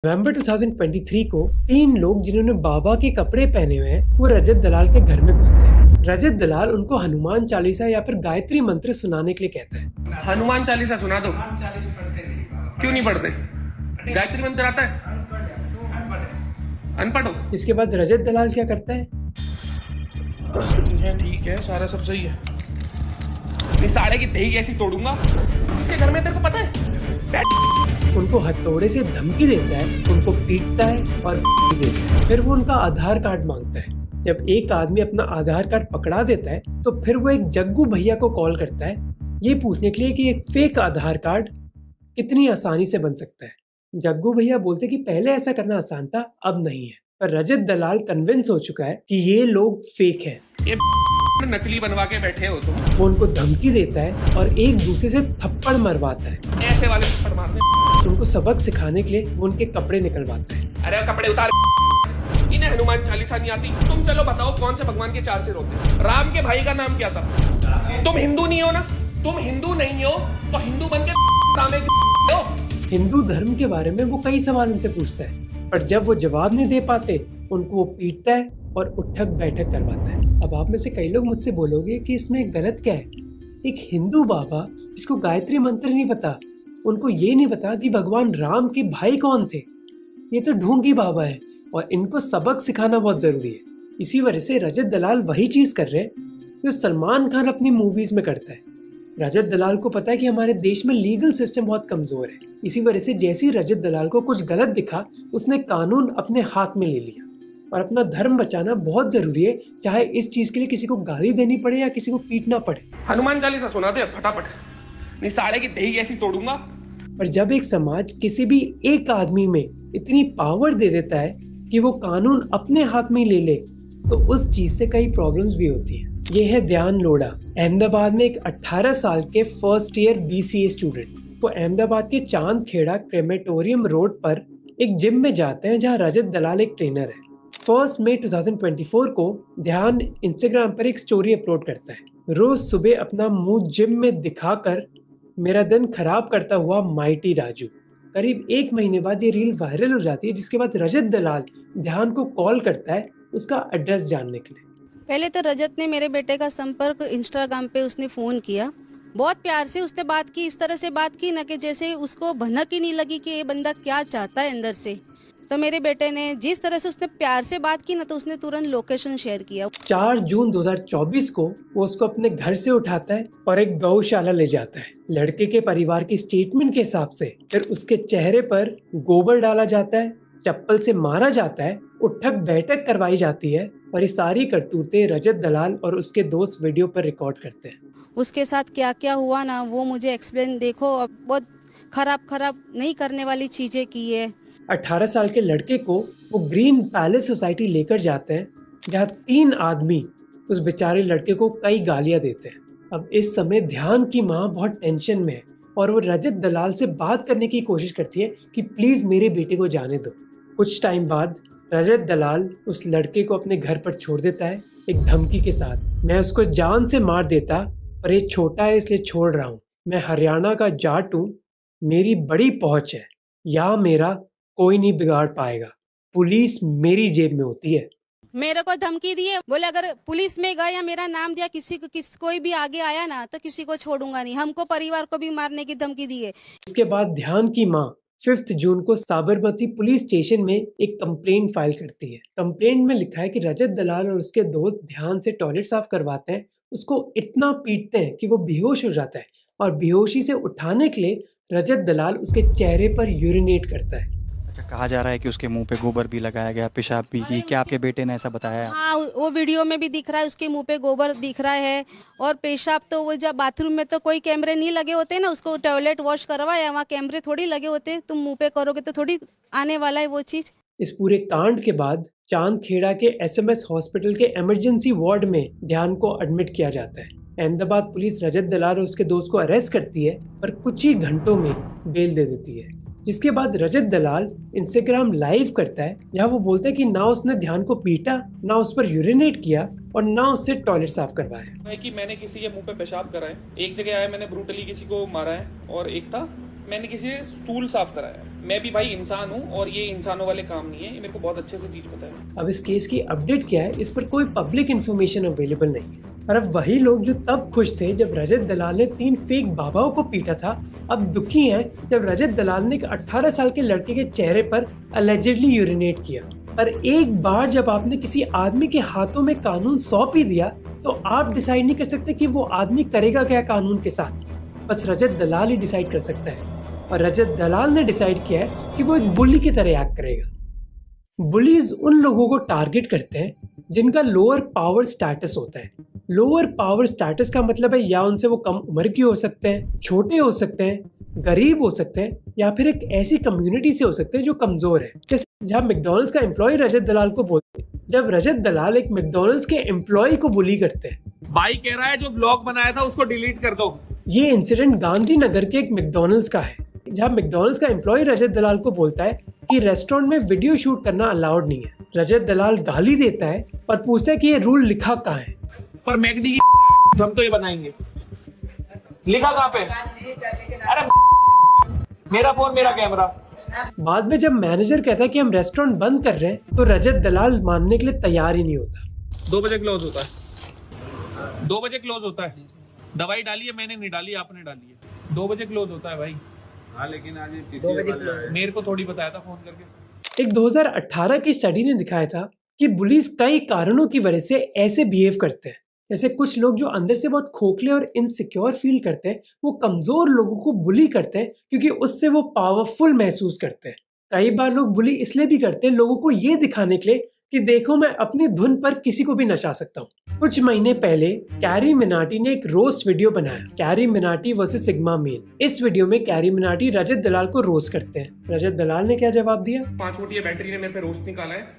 नवंबर 2023 को 3 लोग जिन्होंने बाबा के कपड़े पहने हुए हैं वो रजत दलाल के घर में घुसते हैं। रजत दलाल उनको हनुमान चालीसा या फिर गायत्री मंत्र सुनाने के लिए कहता है। हनुमान चालीसा सुना दो। क्यों नहीं पढ़ते? गायत्री मंत्र आता है? अनपढ़ हो? इसके बाद रजत दलाल क्या करता है? ठीक है, सारा सब सही है। इस साड़े की दही ऐसी तोड़ूंगा। इसके घर में तेरे को पता है? उनको हथौड़े से धमकी देता है, उनको पीटता है और देता है। फिर वो उनका आधार कार्ड मांगता है। जब एक आदमी अपना आधार कार्ड पकड़ा देता है तो फिर वो एक जग्गू भैया को कॉल करता है ये पूछने के लिए कि एक फेक आधार कार्ड कितनी आसानी से बन सकता है। जग्गू भैया बोलते कि पहले ऐसा करना आसान था, अब नहीं है। पर रजत दलाल कन्विंस हो चुका है कि ये लोग फेक हैं। ये नकली बनवा के बैठे हो तुम। वो उनको धमकी देता है और एक दूसरे से थप्पड़ मरवाता है। ऐसे वाले थप्पड़ मारने। उनको सबक सिखाने के लिए वो उनके कपड़े निकलवाता है। अरे कपड़े उतार। इन्हें हनुमान चालीसा नहीं आती। तुम चलो बताओ कौन से भगवान के 4 सिर होते हैं? राम के भाई का नाम क्या था? तुम हिंदू नहीं हो ना? तुम हिंदू नहीं हो तो हिंदू बन के हो। हिंदू धर्म के बारे में वो कई सवाल उनसे पूछता है, पर जब वो जवाब नहीं दे पाते उनको वो पीटता है और उठक बैठक करवाता है। अब आप में से कई लोग मुझसे बोलोगे कि इसमें गलत क्या है? एक हिंदू बाबा जिसको गायत्री मंत्र नहीं पता, उनको ये नहीं पता कि भगवान राम के भाई कौन थे। ये तो ढोंगी बाबा है और इनको सबक सिखाना बहुत जरूरी है। इसी वजह से रजत दलाल वही चीज कर रहे हैं जो सलमान खान अपनी मूवीज में करता है। रजत दलाल को पता है कि हमारे देश में लीगल सिस्टम बहुत कमजोर है। इसी वजह से जैसे ही रजत दलाल को कुछ गलत दिखा उसने कानून अपने हाथ में ले लिया। और अपना धर्म बचाना बहुत जरूरी है, चाहे इस चीज के लिए किसी को गाली देनी पड़े या किसी को पीटना पड़े। हनुमान चालीसा सुना दे फटाफट, नहीं साड़े की दही ऐसी तोड़ूंगा। पर जब एक समाज किसी भी एक आदमी में इतनी पावर दे देता है कि वो कानून अपने हाथ में ले ले तो उस चीज से कई प्रॉब्लम्स भी होती हैं। ये है ध्यान लोढ़ा। अहमदाबाद में एक 18 साल के फर्स्ट ईयर BCA स्टूडेंट। वो अहमदाबाद के चांद खेड़ा क्रेमेटोरियम रोड पर एक जिम में जाते हैं जहाँ रजत दलाल एक ट्रेनर है। 1 मई 2024 को ध्यान इंस्टाग्राम पर एक स्टोरी अपलोड करता है। रोज सुबह अपना मुंह जिम में दिखाकर मेरा दिन खराब करता हुआ माइटी राजू। करीब 1 महीने बाद ये रील वायरल हो जाती है, जिसके बाद रजत दलाल ध्यान को कॉल करता है उसका एड्रेस जानने के लिए। पहले तो रजत ने मेरे बेटे का संपर्क इंस्टाग्राम पे उसने फ़ोन किया। बहुत प्यार से उसने बात की, इस तरह से बात की ना कि जैसे उसको भनक ही नहीं लगी कि ये बंदा क्या चाहता है अंदर से। तो मेरे बेटे ने जिस तरह से उसने प्यार से बात की ना तो उसने तुरंत लोकेशन शेयर किया। 4 जून 2024 को वो उसको अपने घर से उठाता है और एक गौशाला ले जाता है। लड़के के परिवार की स्टेटमेंट के हिसाब से फिर उसके चेहरे पर गोबर डाला जाता है, चप्पल से मारा जाता है, उठक बैठक करवाई जाती है और ये सारी करतूतें रजत दलाल और उसके दोस्त वीडियो पर रिकॉर्ड करते हैं। उसके साथ क्या क्या हुआ ना वो मुझे एक्सप्लेन, देखो बहुत खराब नहीं करने वाली चीजें की है। 18 साल के लड़के को वो ग्रीन पैलेस सोसाइटी लेकर जाते हैं जहाँ 3 आदमी उस बेचारे लड़के को कई गालियां देते हैं। अब इस समय ध्यान की माँ बहुत टेंशन में है और वो रजत दलाल से बात करने की कोशिश करती है कि प्लीज मेरे बेटे को जाने दो। कुछ टाइम बाद रजत दलाल उस लड़के को अपने घर पर छोड़ देता है एक धमकी के साथ। मैं उसको जान से मार देता पर ये छोटा है इसलिए छोड़ रहा हूँ। मैं हरियाणा का जाट हूँ, मेरी बड़ी पहुंच है, यहाँ मेरा कोई नहीं बिगाड़ पाएगा। पुलिस मेरी जेब में होती है। मेरे को धमकी दिए, बोले अगर पुलिस में गया या मेरा नाम दिया कोई भी आगे आया ना तो किसी को छोड़ूंगा नहीं। हमको परिवार को भी मारने की धमकी दी है। इसके बाद ध्यान की माँ 5 जून को साबरमती पुलिस स्टेशन में एक कंप्लेंट फाइल करती है। कंप्लेंट में लिखा है कि रजत दलाल और उसके दोस्त ध्यान से टॉयलेट साफ करवाते हैं, उसको इतना पीटते हैं कि वो बेहोश हो जाता है और बेहोशी से उठाने के लिए रजत दलाल उसके चेहरे पर यूरिनेट करता है। अच्छा, कहा जा रहा है कि उसके मुंह पे गोबर भी लगाया गया, पेशाब भी की। क्या आपके बेटे ने ऐसा बताया? हाँ, वो वीडियो में भी दिख रहा है, उसके मुंह पे गोबर दिख रहा है और पेशाब। तो वो जब बाथरूम में तो कोई कैमरे नहीं लगे होते ना, उसको टॉयलेट वॉश करवाया, वहाँ कैमरे थोड़ी लगे होते। तुम मुंह पे करोगे तो थोड़ी आने वाला है वो चीज। इस पूरे कांड के बाद चांद खेड़ा के SMS हॉस्पिटल के इमरजेंसी वार्ड में ध्यान को एडमिट किया जाता है। अहमदाबाद पुलिस रजत दलाल और उसके दोस्त को अरेस्ट करती है पर कुछ ही घंटों में बेल दे देती है। जिसके बाद रजत दलाल इंस्टाग्राम लाइव करता है जहाँ वो बोलता है कि ना उसने ध्यान को पीटा, ना उस पर यूरिनेट किया और ना उससे टॉयलेट साफ करवाया। कि मैंने किसी के मुंह पे पेशाब करा है, एक जगह आया मैंने ब्रूटली किसी को मारा है और एक था मैंने किसी से स्टूल साफ कराया। मैं भी भाई इंसान हूँ और ये इंसानों वाले काम नहीं है, ये मेरे को बहुत अच्छे से चीज पता है। अब इस केस की अपडेट क्या है, इस पर कोई पब्लिक इन्फॉर्मेशन अवेलेबल नहीं है। और अब वही लोग जो तब खुश थे जब रजत दलाल ने 3 फेक बाबाओं को पीटा था, अब दुखी हैं जब रजत दलाल ने एक 18 साल के लड़के के चेहरे पर अलेजिडली यूरिनेट किया। पर एक बार जब आपने किसी आदमी के हाथों में कानून सौंप ही दिया तो आप डिसाइड नहीं कर सकते कि वो आदमी करेगा क्या कानून के साथ। बस रजत दलाल ही डिसाइड कर सकता है, और रजत दलाल ने डिसाइड किया है कि वो एक बुली की तरह एक्ट करेगा। बुलीज उन लोगों को टारगेट करते हैं जिनका लोअर पावर स्टेटस होता है। लोअर पावर स्टेटस का मतलब है या उनसे वो कम उम्र के हो सकते हैं, छोटे हो सकते हैं, गरीब हो सकते हैं, या फिर एक ऐसी कम्युनिटी से हो सकते हैं जो कमजोर है। जैसे जब मैकडॉनल्ड्स का एम्प्लॉय रजत दलाल को बोलते हैं, जब रजत दलाल एक मैकडॉनल्ड्स के एम्प्लॉय को बुली करते हैं। भाई कह रहा है जो ब्लॉग बनाया था उसको डिलीट कर दो। ये इंसिडेंट गांधीनगर के एक मैकडॉनल्ड्स का है, जहां मैकडॉनल्ड्स का एम्प्लॉय रजत दलाल को बोलता है कि रेस्टोरेंट में वीडियो शूट करना अलाउड नहीं है। रजत दलाल गाली देता है और पूछता है कि ये रूल लिखा कहाँ है। पर मैकडी हम तो ये बनाएंगे, लिखा कहाँ पे? अरे मेरा फोन मेरा कैमरा। बाद में जब मैनेजर कहता है कि हम रेस्टोरेंट बंद कर रहे हैं तो रजत दलाल मानने के लिए तैयार ही नहीं होता। 2 बजे क्लोज होता है, 2 बजे क्लोज होता है। दवाई डाली है मैंने, नहीं डाली आपने डाली है। 2 बजे क्लोज होता है भाई। हाँ लेकिन आज 2 बजे मेरे को थोड़ी बताया था फोन करके। एक 2018 की स्टडी ने दिखाया था कि बुलीज कई कारणों की वजह से ऐसे बिहेव करते हैं। जैसे कुछ लोग जो अंदर से बहुत खोखले और इनसिक्योर फील करते हैं, वो कमजोर लोगों को बुली करते हैं क्योंकि उससे वो पावरफुल महसूस करते हैं। कई बार लोग बुली इसलिए भी करते हैं लोगों को ये दिखाने के लिए कि देखो मैं अपनी धुन पर किसी को भी नचा सकता हूँ। कुछ महीने पहले कैरी मिनाटी ने एक रोस्ट वीडियो बनाया, carry Minati versus sigma male. इस वीडियो में कैरी मिनाटी रजत दलाल को रोस्ट करते हैं। रजत दलाल ने क्या जवाब दिया? 5 वोट ये बैटरी ने मेरे पे रोस्ट निकाला है।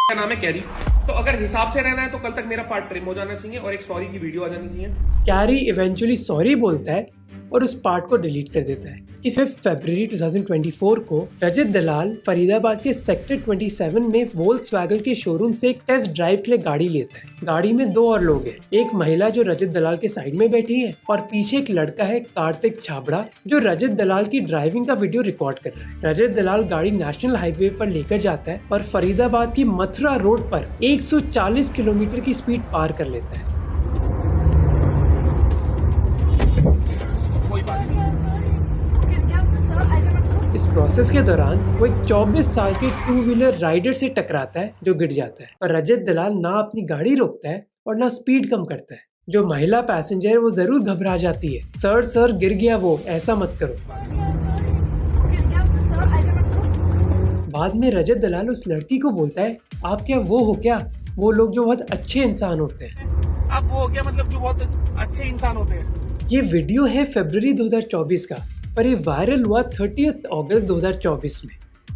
का नाम है कैरी। तो अगर हिसाब से रहना है तो कल तक मेरा पार्ट ट्रिम हो जाना चाहिए और एक सॉरी की वीडियो आ जानी चाहिए। कैरी इवेंचुअली सॉरी बोलता है और उस पार्ट को डिलीट कर देता है। इसे फरवरी 2024 को रजत दलाल फरीदाबाद के सेक्टर 27 में वोल्क्सवैगन के शोरूम से एक टेस्ट ड्राइव के लिए गाड़ी लेता है। गाड़ी में 2 और लोग हैं, एक महिला जो रजत दलाल के साइड में बैठी है और पीछे एक लड़का है कार्तिक छाबड़ा जो रजत दलाल की ड्राइविंग का वीडियो रिकॉर्ड कर रहा है। रजत दलाल गाड़ी नेशनल हाईवे पर लेकर जाता है और फरीदाबाद की मथुरा रोड पर 140 किलोमीटर की स्पीड पार कर लेता है। इस प्रोसेस के दौरान वो एक 24 साल के 2 व्हीलर राइडर से टकराता है जो गिर जाता है। पर रजत दलाल ना अपनी गाड़ी रोकता है और ना स्पीड कम करता है। जो महिला पैसेंजर वो जरूर घबरा जाती है, सर गिर गया वो, ऐसा मत करो। बाद में रजत दलाल उस लड़की को बोलता है आप क्या वो हो क्या, वो लोग जो बहुत अच्छे इंसान होते हैं। आप वो हो क्या मतलब जो बहुत अच्छे इंसान होते हैं? ये वीडियो है फरवरी 2024 का, पर ये वायरल हुआ 30 अगस्त 2024 में,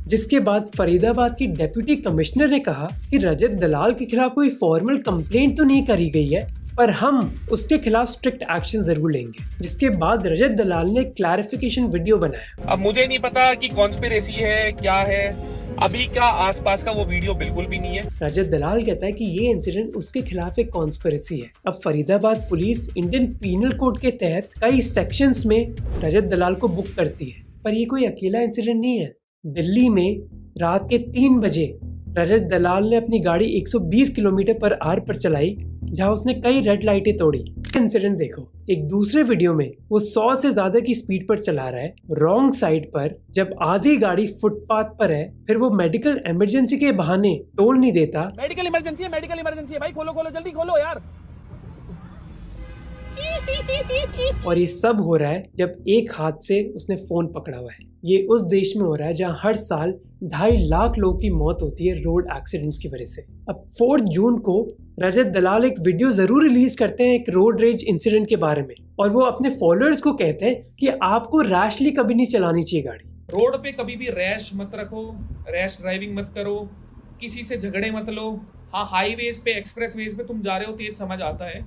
जिसके बाद फरीदाबाद की डेप्यूटी कमिश्नर ने कहा कि रजत दलाल के खिलाफ कोई फॉर्मल कंप्लेंट तो नहीं करी गई है, पर हम उसके खिलाफ स्ट्रिक्ट एक्शन जरूर लेंगे। जिसके बाद रजत दलाल ने क्लैरिफिकेशन वीडियो बनाया। अब मुझे नहीं पता कि कॉन्स्पिरेसी है क्या है, अभी का आसपास का वो वीडियो बिल्कुल भी नहीं है। रजत दलाल कहता है कि ये इंसिडेंट उसके खिलाफ एक कॉन्स्पिरेसी है। अब Faridabad police Indian Penal Code के तहत कई सेक्शंस में रजत दलाल को बुक करती है, पर ये कोई अकेला इंसिडेंट नहीं है। दिल्ली में रात के 3 बजे रजत दलाल ने अपनी गाड़ी 120 किलोमीटर पर आवर पर चलाई, जहां उसने कई रेड लाइटें तोड़ी। इंसिडेंट देखो, एक दूसरे वीडियो में वो 100 से ज्यादा की स्पीड पर चला रहा है रॉन्ग साइड पर, जब आधी गाड़ी फुटपाथ पर है। फिर वो मेडिकल इमरजेंसी के बहाने टोल नहीं देता। मेडिकल इमरजेंसी है भाई, खोलो जल्दी खोलो यार। और ये सब हो रहा है जब एक हाथ से उसने फोन पकड़ा हुआ है। ये उस देश में हो रहा है जहां हर साल 2.5 लाख लोगों की मौत होती है रोड एक्सीडेंट्स की वजह से। अब 4 जून को रजत दलाल एक वीडियो जरूर रिलीज करते हैं एक रोड रेज इंसिडेंट के बारे में, और वो अपने फॉलोअर्स को कहते हैं कि आपको रैशली कभी नहीं चलानी चाहिए गाड़ी। रोड पे कभी भी रैश मत रखो, रैश ड्राइविंग मत करो, किसी से झगड़े मत लो। हाँ, हाईवेज पे एक्सप्रेसवेज पे तुम जा रहे हो तेज समझ आता है,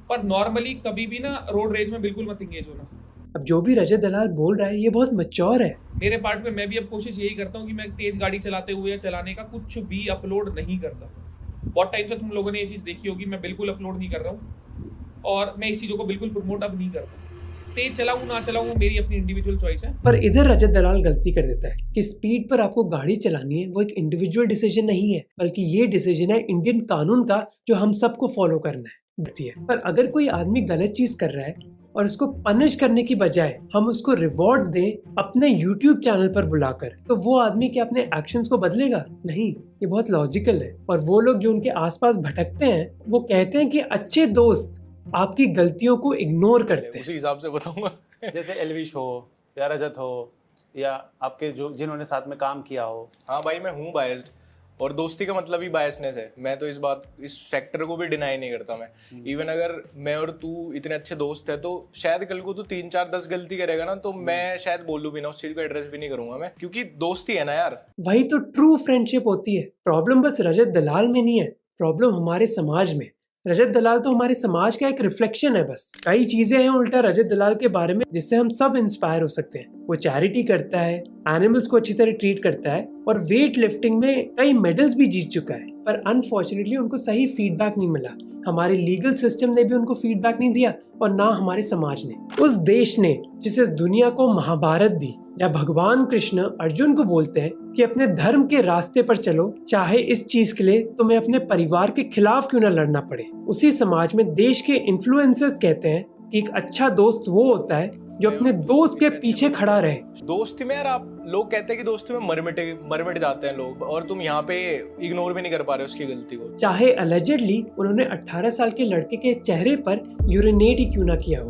पर नॉर्मली कभी भी ना रोड रेज में बिल्कुल मत इंगेज होना। अब जो भी रजत दलाल बोल रहा है ये बहुत मैच्योर है। मेरे पार्ट में मैं भी अब कोशिश यही करता हूँ कि मैं तेज गाड़ी चलाते हुए या चलाने का कुछ भी अपलोड नहीं करता। बहुत टाइम से तुम लोगों ने ये चीज़ देखी होगी, मैं बिल्कुल अपलोड नहीं कर रहा हूँ और मैं इस चीज़ों को बिल्कुल प्रमोट अब नहीं करता। तेज चलाऊं ना चलाऊं वो मेरी अपनी इंडिविजुअल चॉइस है। पर इधर रजत दलाल गलती कर देता है कि स्पीड पर आपको गाड़ी चलानी है वो एक इंडिविजुअल डिसीजन नहीं है, बल्कि ये डिसीजन है इंडियन कानून का जो हम सबको फॉलो करना है। पर अगर कोई आदमी गलत चीज कर रहा है और उसको पनिश करने की बजाय हम उसको रिवॉर्ड दें अपने YouTube चैनल पर बुलाकर, तो वो आदमी क्या अपने एक्शंस को बदलेगा? नहीं, ये बहुत लॉजिकल है। और वो लोग जो उनके आसपास भटकते हैं वो कहते हैं कि अच्छे दोस्त आपकी गलतियों को इग्नोर करते हैं। उसी हिसाब से बताऊंगा। जैसे एलविश हो या रजत हो या आपके जो जिन्होंने साथ में काम किया हो। हाँ भाई, मैं हूँ बायस्ड, और दोस्ती का मतलब ही बायसनेस है। मैं तो इस फैक्टर को भी डिनाई नहीं करता मैं। इवन अगर मैं और तू इतने अच्छे दोस्त है तो शायद कल को तू 3 4 10 गलती करेगा ना, तो मैं शायद बोलूँ भी ना, उस चीज को एड्रेस भी नहीं करूंगा मैं, क्योंकि दोस्ती है ना यार। वही तो ट्रू फ्रेंडशिप होती है। प्रॉब्लम बस रजत दलाल में नहीं है, प्रॉब्लम हमारे समाज में। रजत दलाल तो हमारे समाज का एक रिफ्लेक्शन है बस। कई चीजें हैं उल्टा रजत दलाल के बारे में जिससे हम सब इंस्पायर हो सकते हैं। वो चैरिटी करता है, एनिमल्स को अच्छी तरह ट्रीट करता है और वेट लिफ्टिंग में कई मेडल्स भी जीत चुका है। पर अनफॉर्चुनेटली उनको सही फीडबैक नहीं मिला। हमारे लीगल सिस्टम ने भी उनको फीडबैक नहीं दिया और ना हमारे समाज ने। उस देश ने जिस इस दुनिया को महाभारत दी, या भगवान कृष्ण अर्जुन को बोलते हैं कि अपने धर्म के रास्ते पर चलो, चाहे इस चीज के लिए तुम्हें अपने परिवार के खिलाफ क्यों ना लड़ना पड़े। उसी समाज में देश के इन्फ्लुएंसर्स कहते हैं कि एक अच्छा दोस्त वो होता है जो अपने दोस्त के पीछे खड़ा रहे। दोस्ती में यार, आप लोग कहते हैं कि दोस्ती में मर मिट जाते हैं लोग, और तुम यहाँ पे इग्नोर भी नहीं कर पा रहे उसकी गलती को। चाहे अलेजेडली उन्होंने 18 साल के लड़के के चेहरे पर यूरिनेट ही क्यों ना किया हो।